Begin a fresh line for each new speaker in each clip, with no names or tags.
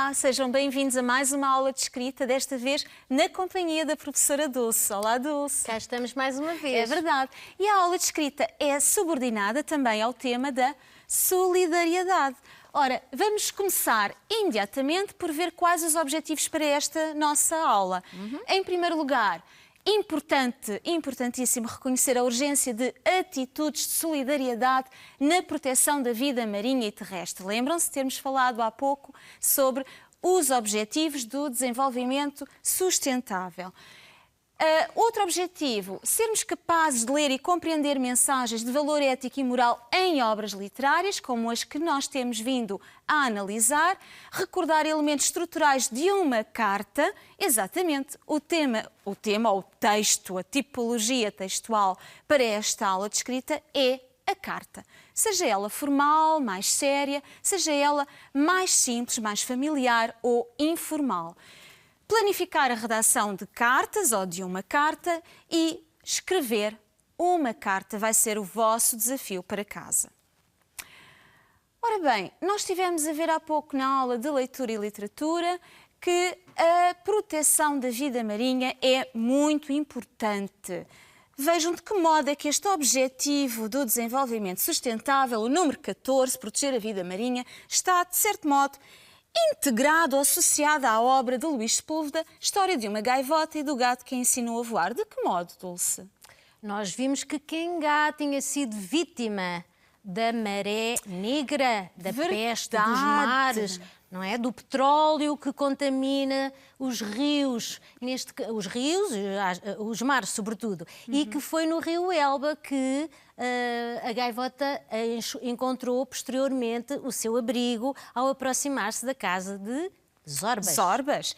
Olá, sejam bem-vindos a mais uma aula de escrita, desta vez na companhia da professora Dulce. Olá, Dulce.
Cá estamos mais uma vez.
É verdade. E a aula de escrita é subordinada também ao tema da solidariedade. Ora, vamos começar imediatamente por ver quais os objetivos para esta nossa aula. Em primeiro lugar, importantíssimo reconhecer a urgência de atitudes de solidariedade na proteção da vida marinha e terrestre. Lembram-se de termos falado há pouco sobre os objetivos do desenvolvimento sustentável. Outro objetivo, sermos capazes de ler e compreender mensagens de valor ético e moral em obras literárias, como as que nós temos vindo a analisar, recordar elementos estruturais de uma carta, exatamente o tema, o texto, a tipologia textual para esta aula de escrita é a carta. Seja ela formal, mais séria, seja ela mais simples, mais familiar ou informal. Planificar a redação de cartas ou de uma carta e escrever uma carta vai ser o vosso desafio para casa. Ora bem, nós estivemos a ver há pouco na aula de leitura e literatura que a proteção da vida marinha é muito importante. Vejam de que modo é que este objetivo do desenvolvimento sustentável, o número 14, proteger a vida marinha, está, de certo modo, integrado ou associado à obra de Luís Sepúlveda, História de uma Gaivota e do Gato que a ensinou a voar. De que modo, Dulce?
Nós vimos que Quengá tinha sido vítima da maré negra, da peste dos mares, não é? Do petróleo que contamina os rios, os mares sobretudo, e que foi no rio Elba que a gaivota encontrou posteriormente o seu abrigo ao aproximar-se da casa de Zorbas.
Zorbas.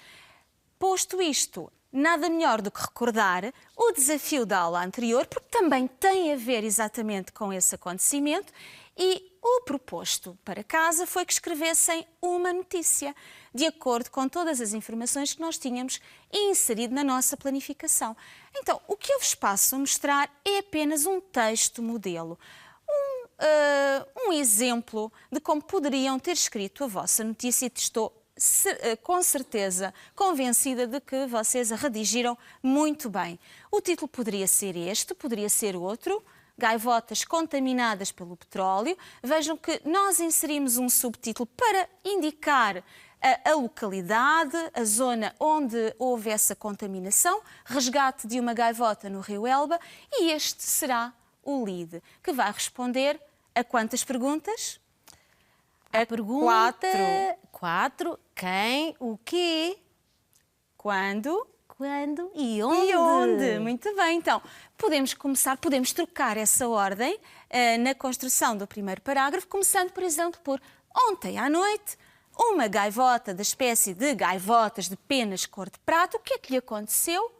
Posto isto, nada melhor do que recordar o desafio da aula anterior, porque também tem a ver exatamente com esse acontecimento, e o proposto para casa foi que escrevessem uma notícia, de acordo com todas as informações que nós tínhamos inserido na nossa planificação. Então, o que eu vos passo a mostrar é apenas um texto modelo, um exemplo de como poderiam ter escrito a vossa notícia, e estou com certeza convencida de que vocês a redigiram muito bem. O título poderia ser este, poderia ser outro: Gaivotas contaminadas pelo petróleo. Vejam que nós inserimos um subtítulo para indicar a localidade, a zona onde houve essa contaminação, resgate de uma gaivota no rio Elba, e este será o lead, que vai responder a quantas perguntas?
A pergunta 4. Quem, o quê,
quando
e onde?
E onde? Muito bem, então podemos começar, podemos trocar essa ordem na construção do primeiro parágrafo, começando, por exemplo, por ontem à noite, uma gaivota da espécie de gaivotas de penas cor de prata, o que é que lhe aconteceu?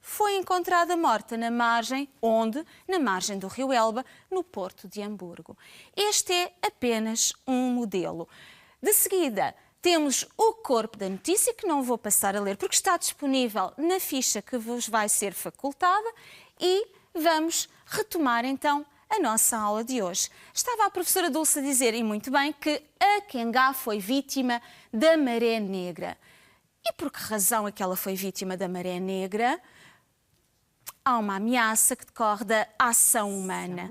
Foi encontrada morta na margem, onde? Na margem do rio Elba, no porto de Hamburgo. Este é apenas um modelo. De seguida, temos o corpo da notícia, que não vou passar a ler porque está disponível na ficha que vos vai ser facultada, e vamos retomar então a nossa aula de hoje. Estava a professora Dulce a dizer, e muito bem, que a Quengá foi vítima da maré negra. E por que razão é que ela foi vítima da maré negra? Há uma ameaça que decorre da ação humana.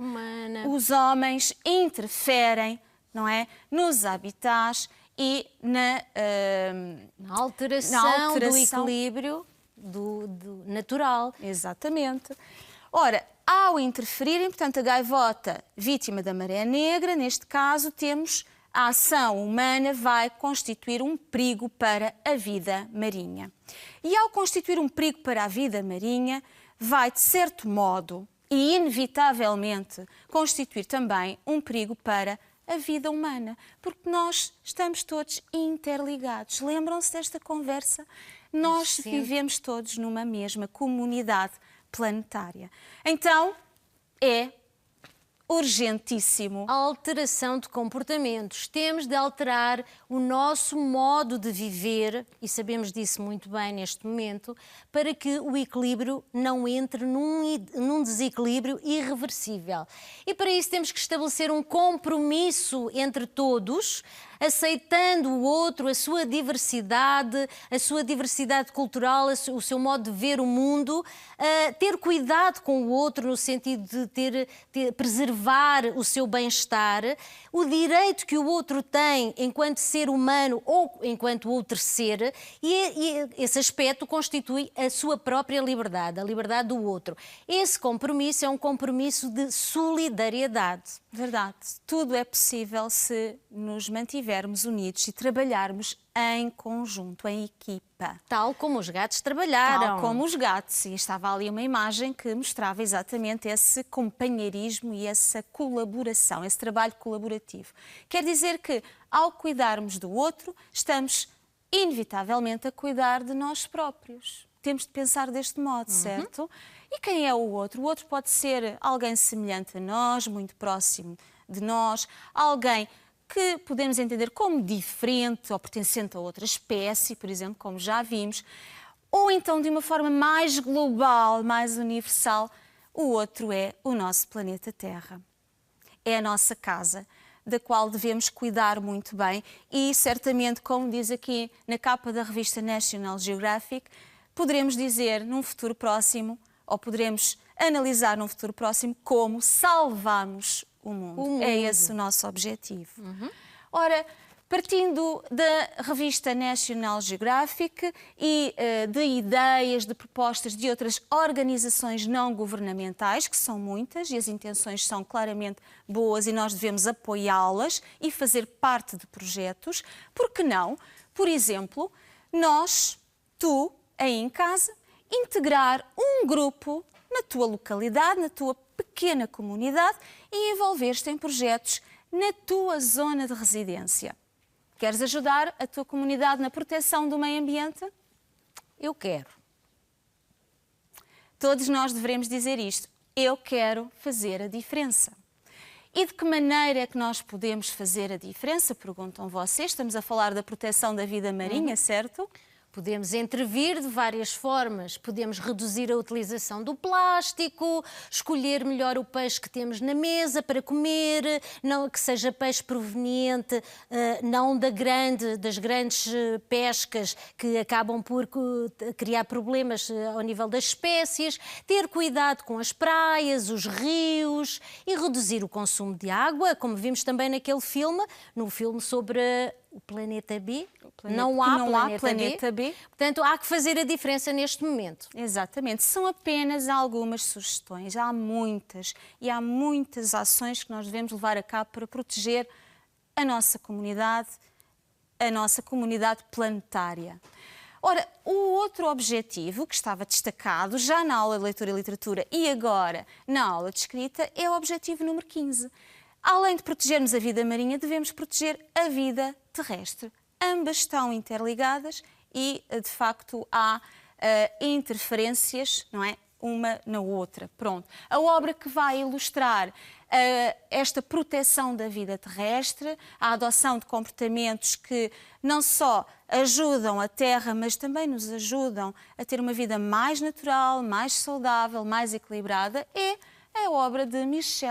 Os homens interferem, não é, nos habitats e na
alteração do equilíbrio do natural.
Exatamente. Ora, ao interferirem, portanto, a gaivota vítima da maré negra, neste caso temos a ação humana vai constituir um perigo para a vida marinha. E ao constituir um perigo para a vida marinha, vai, de certo modo e inevitavelmente, constituir também um perigo para a vida humana, porque nós estamos todos interligados. Lembram-se desta conversa? Nós vivemos todos numa mesma comunidade planetária. Então, é urgentíssimo.
A alteração de comportamentos. Temos de alterar o nosso modo de viver, e sabemos disso muito bem neste momento, para que o equilíbrio não entre num desequilíbrio irreversível. E para isso temos que estabelecer um compromisso entre todos, aceitando o outro, a sua diversidade cultural, o seu modo de ver o mundo, ter cuidado com o outro no sentido de preservar o seu bem-estar, o direito que o outro tem enquanto ser humano ou enquanto outro ser, e esse aspecto constitui a sua própria liberdade, a liberdade do outro. Esse compromisso é um compromisso de solidariedade.
Verdade. Tudo é possível se nos mantivermos unidos e trabalharmos em conjunto, em equipa.
Tal como os gatos trabalharam.
Tal como os gatos. E estava ali uma imagem que mostrava exatamente esse companheirismo e essa colaboração, esse trabalho colaborativo. Quer dizer que, ao cuidarmos do outro, estamos inevitavelmente a cuidar de nós próprios. Temos de pensar deste modo, certo? E quem é o outro? O outro pode ser alguém semelhante a nós, muito próximo de nós, alguém que podemos entender como diferente ou pertencente a outra espécie, por exemplo, como já vimos, ou então de uma forma mais global, mais universal, o outro é o nosso planeta Terra. É a nossa casa, da qual devemos cuidar muito bem e, certamente, como diz aqui na capa da revista National Geographic, poderemos dizer num futuro próximo, ou poderemos analisar num futuro próximo, como salvamos o mundo. É esse o nosso objetivo. Ora, partindo da revista National Geographic e de ideias, de propostas de outras organizações não governamentais, que são muitas e as intenções são claramente boas e nós devemos apoiá-las e fazer parte de projetos, por que não, por exemplo, nós, tu, aí em casa, integrar um grupo na tua localidade, na tua pequena comunidade e envolver-te em projetos na tua zona de residência. Queres ajudar a tua comunidade na proteção do meio ambiente?
Eu quero.
Todos nós devemos dizer isto. Eu quero fazer a diferença. E de que maneira é que nós podemos fazer a diferença? Perguntam vocês. Estamos a falar da proteção da vida marinha, certo?
Podemos intervir de várias formas. Podemos reduzir a utilização do plástico, escolher melhor o peixe que temos na mesa para comer, não, que seja peixe proveniente não das grandes pescas que acabam por criar problemas ao nível das espécies, ter cuidado com as praias, os rios e reduzir o consumo de água, como vimos também naquele filme, no filme sobre o planeta B. Não há planeta B. Portanto, há que fazer a diferença neste momento.
Exatamente. São apenas algumas sugestões. Há muitas e há muitas ações que nós devemos levar a cabo para proteger a nossa comunidade planetária. Ora, o outro objetivo que estava destacado já na aula de leitura e literatura e agora na aula de escrita é o objetivo número 15. Além de protegermos a vida marinha, devemos proteger a vida terrestre. Ambas estão interligadas e, de facto, há interferências, não é? Uma na outra. Pronto. A obra que vai ilustrar esta proteção da vida terrestre, a adoção de comportamentos que não só ajudam a Terra, mas também nos ajudam a ter uma vida mais natural, mais saudável, mais equilibrada, é a obra de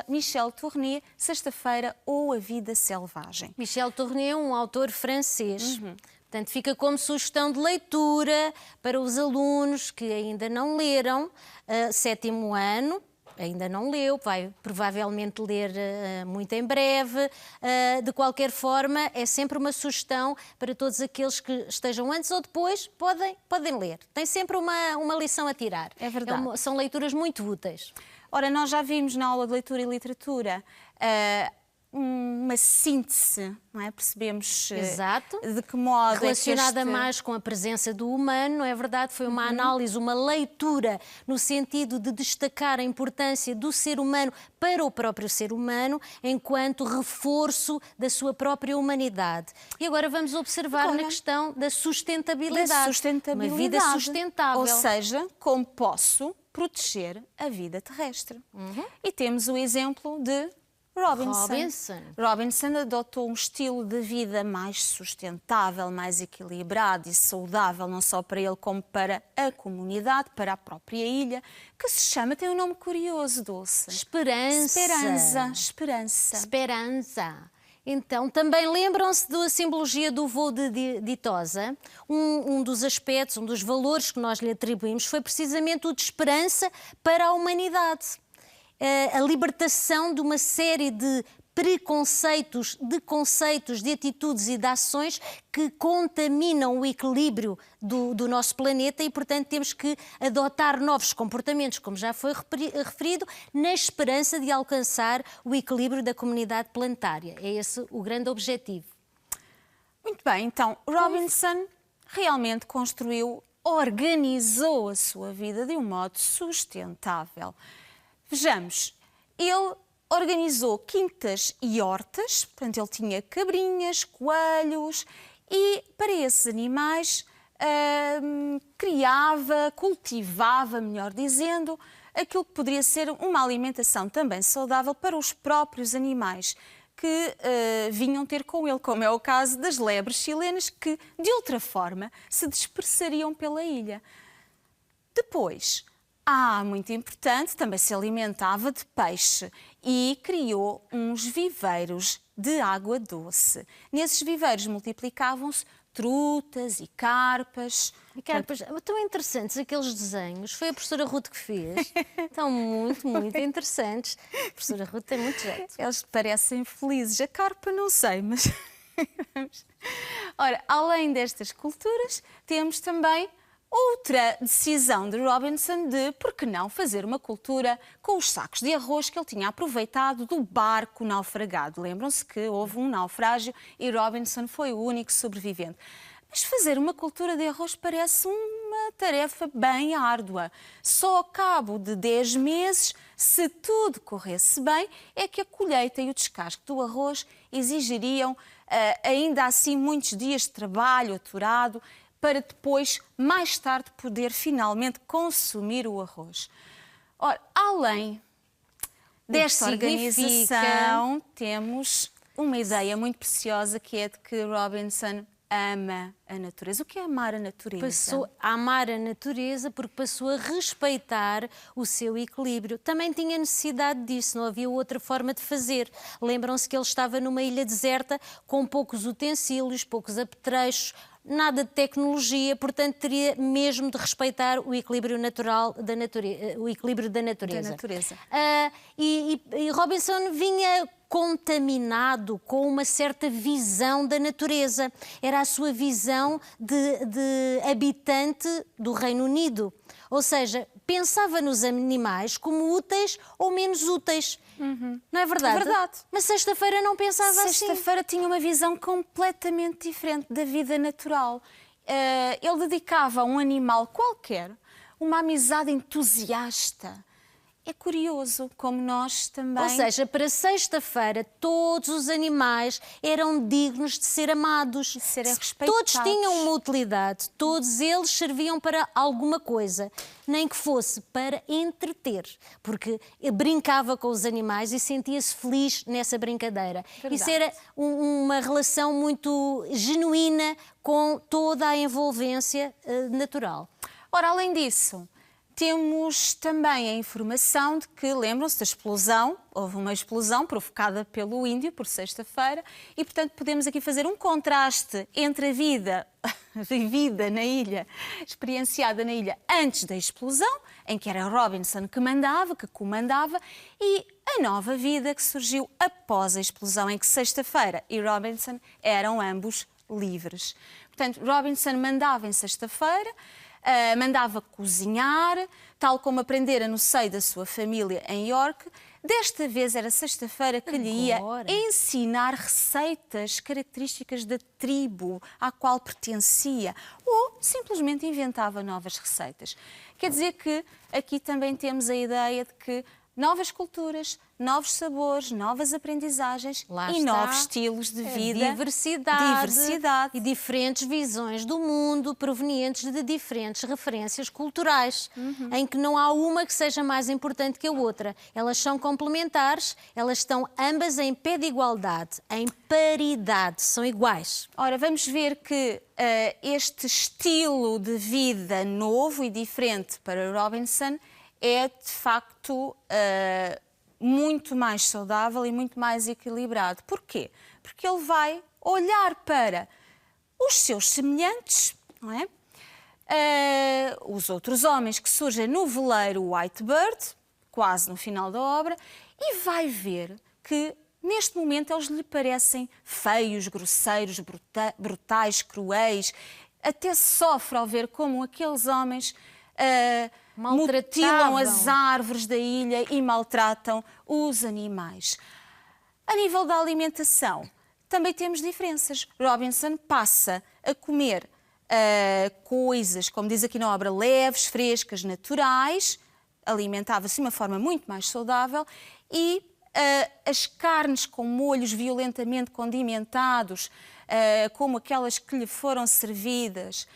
Michel Tournier, Sexta-feira ou A Vida Selvagem.
Michel Tournier é um autor francês. Portanto, fica como sugestão de leitura para os alunos que ainda não leram, sétimo ano, ainda não leu, vai provavelmente ler muito em breve. De qualquer forma, é sempre uma sugestão para todos aqueles que estejam antes ou depois, podem ler. Tem sempre uma lição a tirar.
É verdade.
São leituras muito úteis.
Ora, nós já vimos na aula de leitura e literatura uma síntese, não é? Percebemos
Exato.
De que modo
relacionada mais com a presença do humano, não é verdade? Foi uma análise, uma leitura no sentido de destacar a importância do ser humano para o próprio ser humano enquanto reforço da sua própria humanidade. E agora vamos observar na questão da sustentabilidade. Uma vida sustentável.
Ou seja, como posso proteger a vida terrestre. E temos o exemplo de Robinson adotou um estilo de vida mais sustentável, mais equilibrado e saudável, não só para ele como para a comunidade, para a própria ilha, que se chama, tem um nome curioso, Dulce.
Esperança.
Esperança.
Esperança. Então, também lembram-se da simbologia do voo de ditosa? Um dos aspectos, um dos valores que nós lhe atribuímos foi precisamente o de esperança para a humanidade. A libertação de uma série de preconceitos, de conceitos, de atitudes e de ações que contaminam o equilíbrio do nosso planeta e, portanto, temos que adotar novos comportamentos, como já foi referido, na esperança de alcançar o equilíbrio da comunidade planetária. É esse o grande objetivo.
Muito bem, então, Robinson realmente organizou a sua vida de um modo sustentável. Vejamos, ele organizou quintas e hortas, portanto ele tinha cabrinhas, coelhos e para esses animais criava, cultivava, melhor dizendo, aquilo que poderia ser uma alimentação também saudável para os próprios animais que vinham ter com ele, como é o caso das lebres chilenas que, de outra forma, se dispersariam pela ilha. Depois, muito importante, também se alimentava de peixe e criou uns viveiros de água doce. Nesses viveiros multiplicavam-se trutas e carpas.
Tão interessantes aqueles desenhos. Foi a professora Ruth que fez. Estão muito, muito interessantes. A professora Ruth tem muito jeito.
Eles parecem felizes. A carpa não sei, mas... Ora, além destas culturas, temos também outra decisão de Robinson de, por que não, fazer uma cultura com os sacos de arroz que ele tinha aproveitado do barco naufragado. Lembram-se que houve um naufrágio e Robinson foi o único sobrevivente. Mas fazer uma cultura de arroz parece uma tarefa bem árdua. Só ao cabo de 10 meses, se tudo corresse bem, é que a colheita e o descasque do arroz exigiriam ainda assim muitos dias de trabalho aturado, para depois, mais tarde, poder finalmente consumir o arroz. Ora, além desta organização, temos uma ideia muito preciosa que é de que Robinson ama a natureza. O que é amar a natureza?
Passou a amar a natureza porque passou a respeitar o seu equilíbrio. Também tinha necessidade disso, não havia outra forma de fazer. Lembram-se que ele estava numa ilha deserta com poucos utensílios, poucos apetrechos, nada de tecnologia, portanto teria mesmo de respeitar o equilíbrio natural da natureza, o equilíbrio da natureza. E Robinson vinha contaminado com uma certa visão da natureza. Era a sua visão de habitante do Reino Unido. Ou seja, pensava nos animais como úteis ou menos úteis. Não é verdade?
É verdade.
Mas sexta-feira não pensava assim.
Sexta-feira tinha uma visão completamente diferente da vida natural. Ele dedicava a um animal qualquer uma amizade entusiasta. É curioso como nós também...
Ou seja, para sexta-feira todos os animais eram dignos de ser amados.
De serem respeitados.
Todos tinham uma utilidade, todos eles serviam para alguma coisa, nem que fosse para entreter, porque brincava com os animais e sentia-se feliz nessa brincadeira.
Verdade.
Isso era uma relação muito genuína com toda a envolvência natural.
Ora, além disso, temos também a informação de que, lembram-se da explosão, houve uma explosão provocada pelo índio por sexta-feira e, portanto, podemos aqui fazer um contraste entre a vida vivida na ilha, experienciada na ilha antes da explosão, em que era Robinson que mandava, que comandava, e a nova vida que surgiu após a explosão, em que sexta-feira e Robinson eram ambos livres. Portanto, Robinson mandava em sexta-feira, mandava cozinhar, tal como aprendera no seio da sua família em York. Desta vez era sexta-feira que lhe ia ensinar receitas características da tribo à qual pertencia, ou simplesmente inventava novas receitas. Quer dizer que aqui também temos a ideia de que novas culturas, novos sabores, novas aprendizagens novos estilos de vida.
Diversidade e diferentes visões do mundo provenientes de diferentes referências culturais, em que não há uma que seja mais importante que a outra. Elas são complementares, elas estão ambas em pé de igualdade, em paridade, são iguais.
Ora, vamos ver que este estilo de vida novo e diferente para Robinson é, de facto, muito mais saudável e muito mais equilibrado. Porquê? Porque ele vai olhar para os seus semelhantes, não é? Os outros homens que surgem no veleiro Whitebird, quase no final da obra, e vai ver que neste momento eles lhe parecem feios, grosseiros, brutais, cruéis. Até sofre ao ver como aqueles homens mutilam as árvores da ilha e maltratam os animais. A nível da alimentação, também temos diferenças. Robinson passa a comer coisas, como diz aqui na obra, leves, frescas, naturais, alimentava-se de uma forma muito mais saudável e as carnes com molhos violentamente condimentados, como aquelas que lhe foram servidas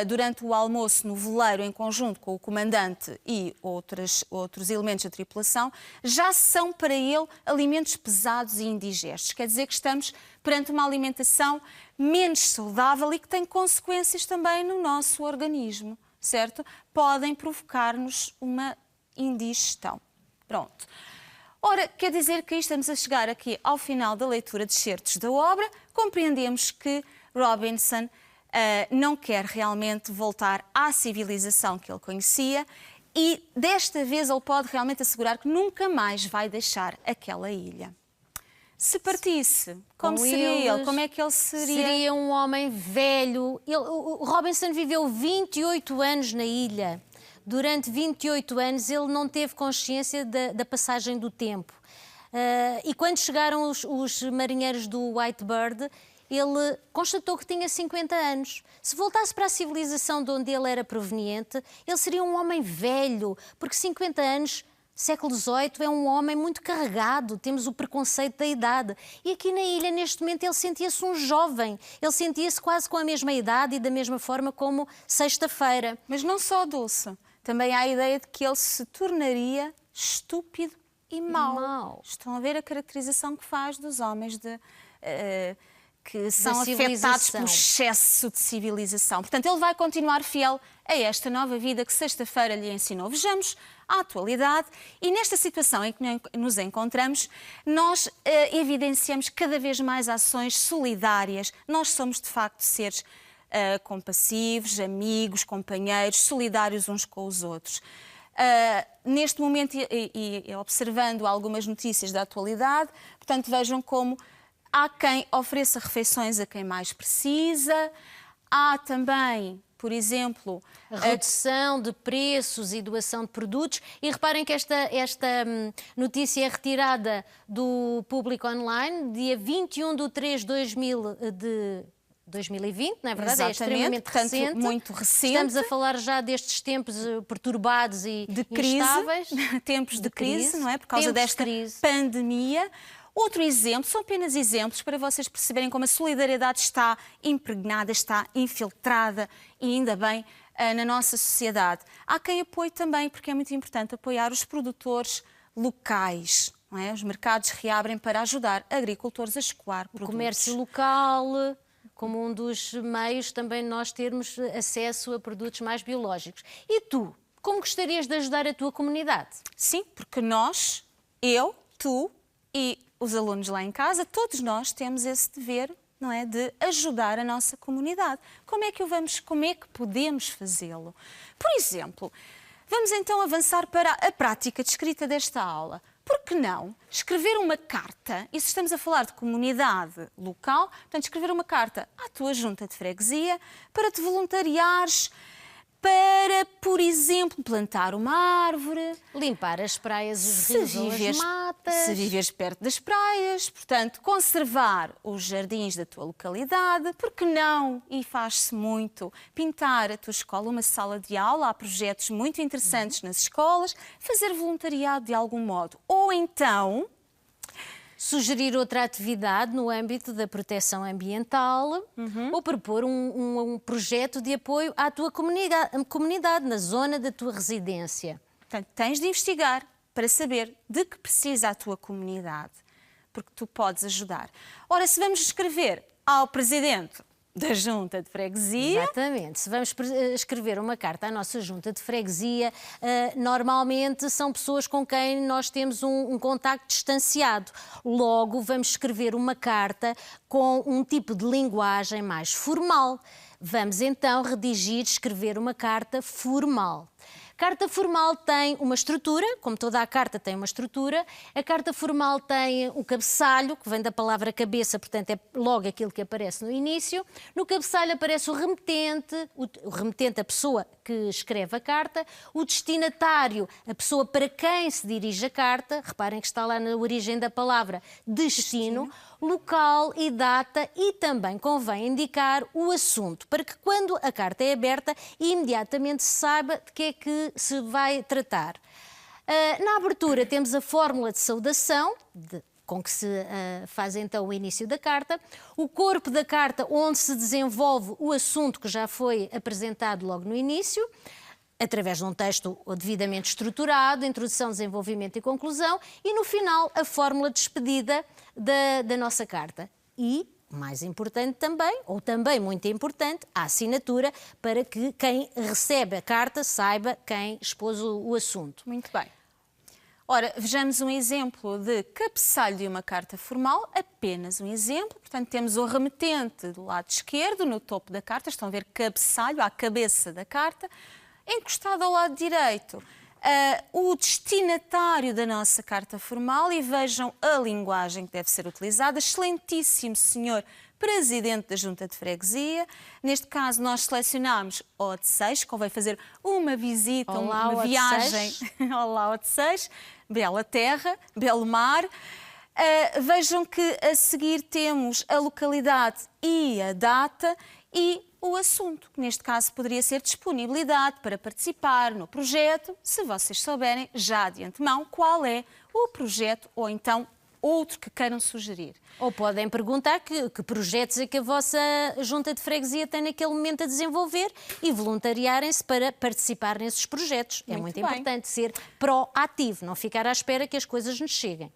durante o almoço no veleiro em conjunto com o comandante e outros elementos da tripulação, já são para ele alimentos pesados e indigestos. Quer dizer que estamos perante uma alimentação menos saudável e que tem consequências também no nosso organismo, certo? Podem provocar-nos uma indigestão. Pronto. Ora, quer dizer que estamos a chegar aqui ao final da leitura de excertos da obra, compreendemos que Robinson não quer realmente voltar à civilização que ele conhecia e desta vez ele pode realmente assegurar que nunca mais vai deixar aquela ilha. Se partisse, como seria ele? Como é que ele seria?
Seria um homem velho. O Robinson viveu 28 anos na ilha. Durante 28 anos ele não teve consciência da passagem do tempo. E quando chegaram os marinheiros do Whitebird, ele constatou que tinha 50 anos. Se voltasse para a civilização de onde ele era proveniente, ele seria um homem velho, porque 50 anos, século XVIII, é um homem muito carregado, temos o preconceito da idade. E aqui na ilha, neste momento, ele sentia-se um jovem, ele sentia-se quase com a mesma idade e da mesma forma como sexta-feira.
Mas não só Dulce. Também há a ideia de que ele se tornaria estúpido e mau. Estão a ver a caracterização que faz dos homens que são afetados pelo excesso de civilização. Portanto, ele vai continuar fiel a esta nova vida que sexta-feira lhe ensinou. Vejamos a atualidade e nesta situação em que nos encontramos, nós evidenciamos cada vez mais ações solidárias. Nós somos, de facto, seres compassivos, amigos, companheiros, solidários uns com os outros. Neste momento, e observando algumas notícias da atualidade, portanto, vejam como há quem ofereça refeições a quem mais precisa, há também, por exemplo,
a redução de preços e doação de produtos. E reparem que esta notícia é retirada do Público Online, dia 21/3/2020, não é verdade?
Exatamente,
é extremamente recente.
Muito recente.
Estamos a falar já destes tempos perturbados e
de crise,
instáveis.
Tempos de crise, não é? Por causa desta pandemia. Outro exemplo, são apenas exemplos para vocês perceberem como a solidariedade está impregnada, está infiltrada e ainda bem na nossa sociedade. Há quem apoie também, porque é muito importante apoiar os produtores locais. Não é? Os mercados reabrem para ajudar agricultores a escoar produtos.
O comércio local, como um dos meios também nós termos acesso a produtos mais biológicos. E tu, como gostarias de ajudar a tua comunidade?
Sim, porque nós, eu, tu e os alunos lá em casa, todos nós temos esse dever, não é, de ajudar a nossa comunidade. Como é que podemos fazê-lo? Por exemplo, vamos então avançar para a prática de escrita desta aula. Por que não escrever uma carta, e se estamos a falar de comunidade local, portanto, escrever uma carta à tua junta de freguesia para te voluntariares para, por exemplo, plantar uma árvore,
limpar as praias, os rios ou as matas.
Se viveres perto das praias, portanto, conservar os jardins da tua localidade, porque não, e faz-se muito, pintar a tua escola, uma sala de aula, há projetos muito interessantes nas escolas, fazer voluntariado de algum modo. Ou então
sugerir outra atividade no âmbito da proteção ambiental ou propor um projeto de apoio à tua comunidade, na zona da tua residência.
Portanto, tens de investigar para saber de que precisa a tua comunidade, porque tu podes ajudar. Ora, se vamos escrever ao Presidente da Junta de Freguesia.
Exatamente. Se vamos escrever uma carta à nossa Junta de Freguesia, normalmente são pessoas com quem nós temos um contacto distanciado. Logo, vamos escrever uma carta com um tipo de linguagem mais formal. Vamos então escrever uma carta formal. Carta formal tem uma estrutura, como toda a carta tem uma estrutura. A carta formal tem o cabeçalho, que vem da palavra cabeça, portanto é logo aquilo que aparece no início. No cabeçalho aparece o remetente, a pessoa que escreve a carta, o destinatário, a pessoa para quem se dirige a carta. Reparem que está lá na origem da palavra destino. Local e data, e também convém indicar o assunto, para que quando a carta é aberta, imediatamente se saiba de que é que se vai tratar. Na abertura temos a fórmula de saudação, com que se faz então o início da carta, o corpo da carta onde se desenvolve o assunto que já foi apresentado logo no início, através de um texto devidamente estruturado, introdução, desenvolvimento e conclusão, e no final a fórmula de despedida da nossa carta. E, mais importante também, ou também muito importante, a assinatura, para que quem recebe a carta saiba quem expôs o assunto.
Muito bem. Ora, vejamos um exemplo de cabeçalho de uma carta formal, apenas um exemplo. Portanto, temos o remetente do lado esquerdo, no topo da carta, estão a ver cabeçalho, à cabeça da carta. Encostado ao lado direito, o destinatário da nossa carta formal, e vejam a linguagem que deve ser utilizada. Excelentíssimo senhor Presidente da Junta de Freguesia. Neste caso, nós selecionámos Odeceixe, convém fazer uma visita, uma viagem. Olá, Odeceixe. Bela terra, belo mar. Vejam que a seguir temos a localidade e a data e o assunto, que neste caso poderia ser disponibilidade para participar no projeto, se vocês souberem já de antemão qual é o projeto ou então outro que queiram sugerir.
Ou podem perguntar que projetos é que a vossa Junta de Freguesia tem naquele momento a desenvolver e voluntariarem-se para participar nesses projetos. É muito importante ser proativo, não ficar à espera que as coisas nos cheguem.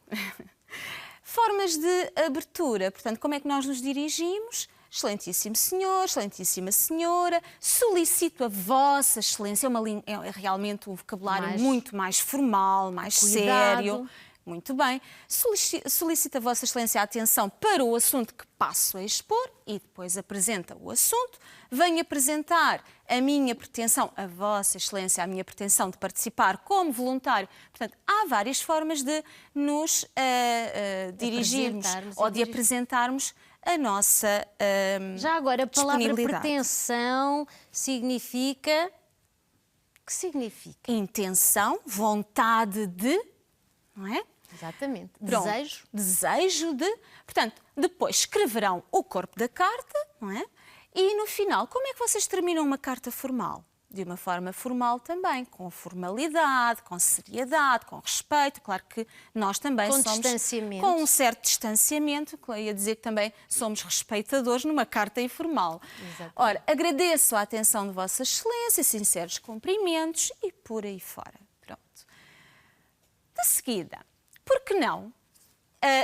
Formas de abertura, portanto, como é que nós nos dirigimos? Excelentíssimo senhor, excelentíssima senhora, solicito a vossa excelência, é realmente um vocabulário muito mais formal, mais sério. Muito bem. Solicito a vossa excelência a atenção para o assunto que passo a expor e depois apresenta o assunto. Venho apresentar a minha pretensão, a vossa excelência, a minha pretensão de participar como voluntário. Portanto, há várias formas de nos dirigirmos ou de apresentarmos a nossa
Já agora, a palavra pretensão significa... Que significa?
Intenção, vontade de, não é?
Exatamente.
Pronto.
Desejo.
Desejo de... Portanto, depois escreverão o corpo da carta, não é? E no final, como é que vocês terminam uma carta formal? De uma forma formal também, com formalidade, com seriedade, com respeito. Claro que nós também somos...
distanciamento.
Com um certo distanciamento, que eu ia dizer que também somos respeitadores numa carta informal.
Exatamente.
Ora, agradeço a atenção de Vossa Excelência, sinceros cumprimentos e por aí fora. Pronto. De seguida, por que não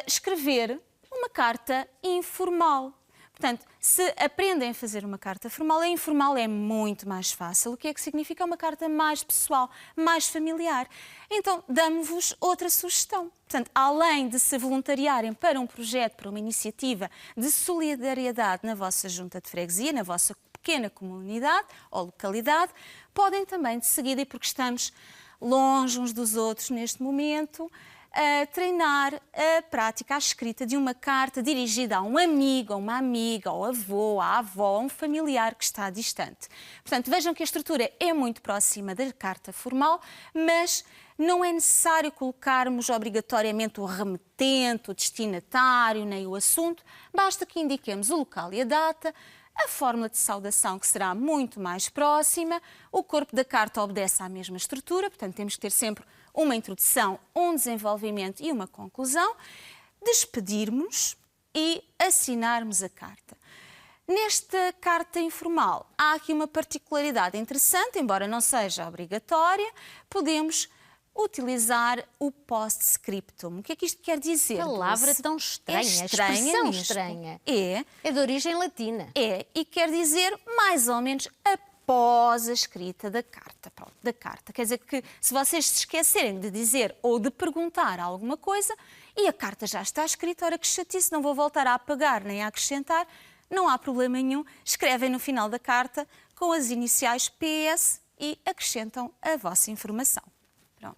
escrever uma carta informal? Portanto, se aprendem a fazer uma carta formal, a informal é muito mais fácil. O que é que significa uma carta mais pessoal, mais familiar? Então, damos-vos outra sugestão. Portanto, além de se voluntariarem para um projeto, para uma iniciativa de solidariedade na vossa junta de freguesia, na vossa pequena comunidade ou localidade, podem também, de seguida, e porque estamos longe uns dos outros neste momento, a treinar a prática, a escrita de uma carta dirigida a um amigo, a uma amiga, ao avô, à avó, a um familiar que está distante. Portanto, vejam que a estrutura é muito próxima da carta formal, mas não é necessário colocarmos obrigatoriamente o remetente, o destinatário, nem o assunto. Basta que indiquemos o local e a data, a fórmula de saudação, que será muito mais próxima, o corpo da carta obedece à mesma estrutura, portanto, temos que ter sempre uma introdução, um desenvolvimento e uma conclusão, despedirmos e assinarmos a carta. Nesta carta informal, há aqui uma particularidade interessante, embora não seja obrigatória, podemos utilizar o postscriptum. O que é que isto quer dizer?
Palavra tão estranha, expressão
mesmo.
estranha.
É
de origem latina.
e quer dizer mais ou menos após a escrita da carta. Pronto, da carta. Quer dizer que se vocês se esquecerem de dizer ou de perguntar alguma coisa e a carta já está escrita, ora que chatice, não vou voltar a apagar nem a acrescentar, não há problema nenhum, escrevem no final da carta com as iniciais PS e acrescentam a vossa informação. Pronto.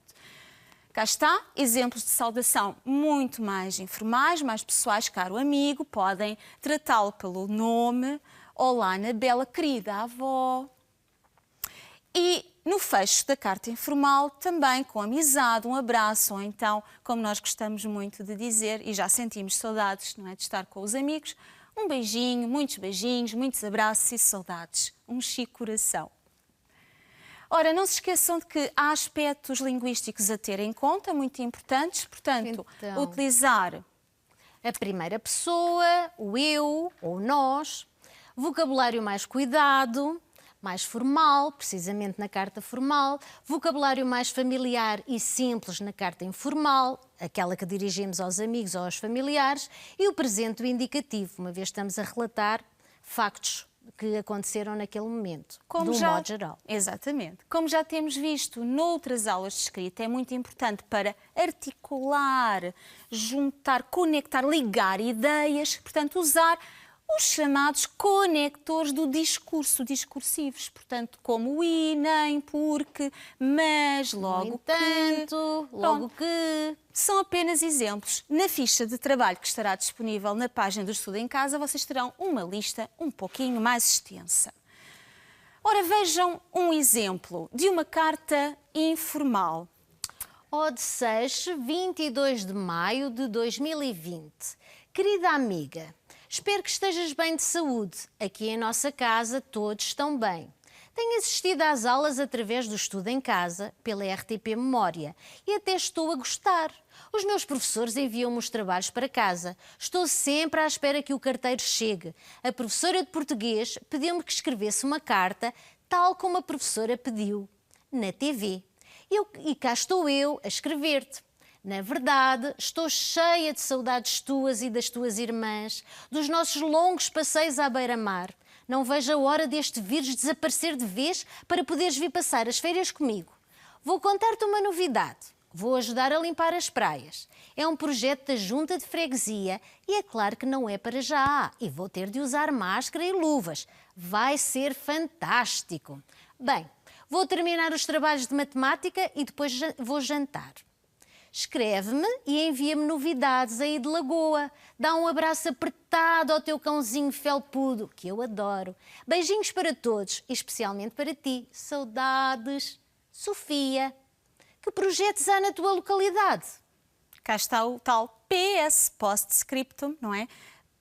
Cá está, exemplos de saudação muito mais informais, mais pessoais, caro amigo, podem tratá-lo pelo nome, olá na bela querida avó. E no fecho da carta informal, também com amizade, um abraço, ou então, como nós gostamos muito de dizer, e já sentimos saudades, não é, de estar com os amigos, um beijinho, muitos abraços e saudades. Um chique coração. Ora, não se esqueçam de que há aspectos linguísticos a ter em conta, muito importantes, portanto,
Então,
utilizar
a primeira pessoa, o eu ou nós, vocabulário mais cuidado, mais formal, precisamente na carta formal, vocabulário mais familiar e simples na carta informal, aquela que dirigimos aos amigos ou aos familiares, e o presente indicativo, uma vez estamos a relatar factos que aconteceram naquele momento, de um modo geral.
Exatamente. Como já temos visto noutras aulas de escrita, é muito importante para articular, juntar, conectar, ligar ideias, portanto, usar os chamados conectores do discurso, discursivos, portanto, como o e, nem, porque, mas, logo
entanto,
que...
logo que...
São apenas exemplos. Na ficha de trabalho que estará disponível na página do Estudo em Casa, vocês terão uma lista um pouquinho mais extensa. Ora, vejam um exemplo de uma carta informal.
Odeceixe, 22 de maio de 2020. Querida amiga, espero que estejas bem de saúde. Aqui em nossa casa todos estão bem. Tenho assistido às aulas através do Estudo em Casa, pela RTP Memória, e até estou a gostar. Os meus professores enviam-me os trabalhos para casa. Estou sempre à espera que o carteiro chegue. A professora de português pediu-me que escrevesse uma carta, tal como a professora pediu, na TV. E cá estou eu a escrever-te. Na verdade, estou cheia de saudades tuas e das tuas irmãs, dos nossos longos passeios à beira-mar. Não vejo a hora deste vírus desaparecer de vez para poderes vir passar as férias comigo. Vou contar-te uma novidade. Vou ajudar a limpar as praias. É um projeto da Junta de Freguesia e é claro que não é para já. E vou ter de usar máscara e luvas. Vai ser fantástico. Bem, vou terminar os trabalhos de matemática e depois vou jantar. Escreve-me e envia-me novidades aí de Lagoa. Dá um abraço apertado ao teu cãozinho felpudo, que eu adoro. Beijinhos para todos, e especialmente para ti. Saudades. Sofia. Que projetos há na tua localidade?
Cá está o tal PS, postscriptum, não é?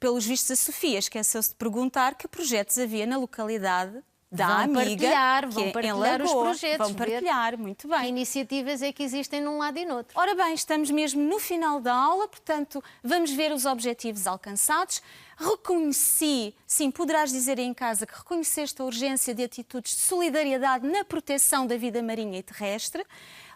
Pelos vistos, a Sofia esqueceu-se de perguntar que projetos havia na localidade da amiga,
vão partilhar os projetos.
Vão partilhar, muito bem.
Que iniciativas é que existem num lado e no outro?
Ora bem, estamos mesmo no final da aula, portanto, vamos ver os objetivos alcançados. Reconheci, sim, poderás dizer aí em casa que reconheceste a urgência de atitudes de solidariedade na proteção da vida marinha e terrestre.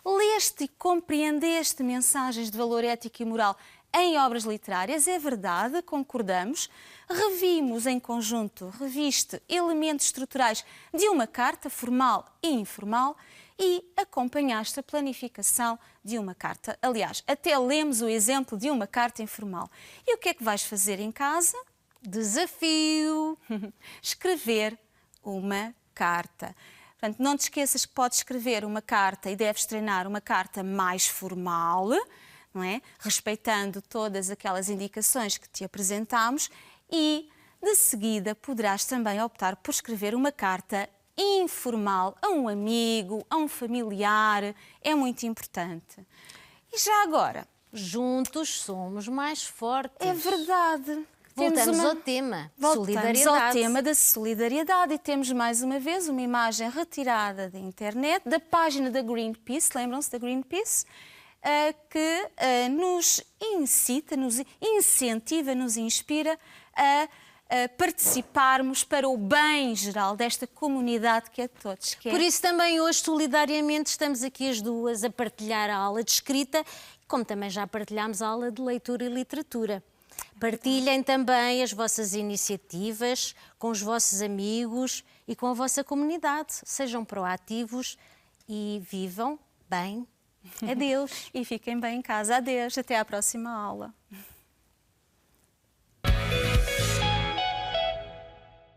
Leste e compreendeste mensagens de valor ético e moral em obras literárias, é verdade, concordamos. Revimos em conjunto, reviste elementos estruturais de uma carta formal e informal e acompanhaste a planificação de uma carta. Aliás, até lemos o exemplo de uma carta informal. E o que é que vais fazer em casa?
Desafio!
Escrever uma carta. Portanto, não te esqueças que podes escrever uma carta e deves treinar uma carta mais formal, não é? Respeitando todas aquelas indicações que te apresentámos e, de seguida, poderás também optar por escrever uma carta informal a um amigo, a um familiar. É muito importante. E já agora?
Juntos somos mais fortes.
É verdade.
Voltamos ao tema, solidariedade.
Voltamos ao tema da solidariedade e temos mais uma vez uma imagem retirada da internet, da página da Greenpeace, lembram-se da Greenpeace? Que nos incita, nos incentiva, nos inspira a participarmos para o bem geral desta comunidade que é de todos.
Por isso também hoje, solidariamente, estamos aqui as duas a partilhar a aula de escrita, como também já partilhámos a aula de leitura e literatura. Partilhem também as vossas iniciativas com os vossos amigos e com a vossa comunidade. Sejam proativos e vivam bem. Adeus.
E fiquem bem em casa. Adeus. Até à próxima aula.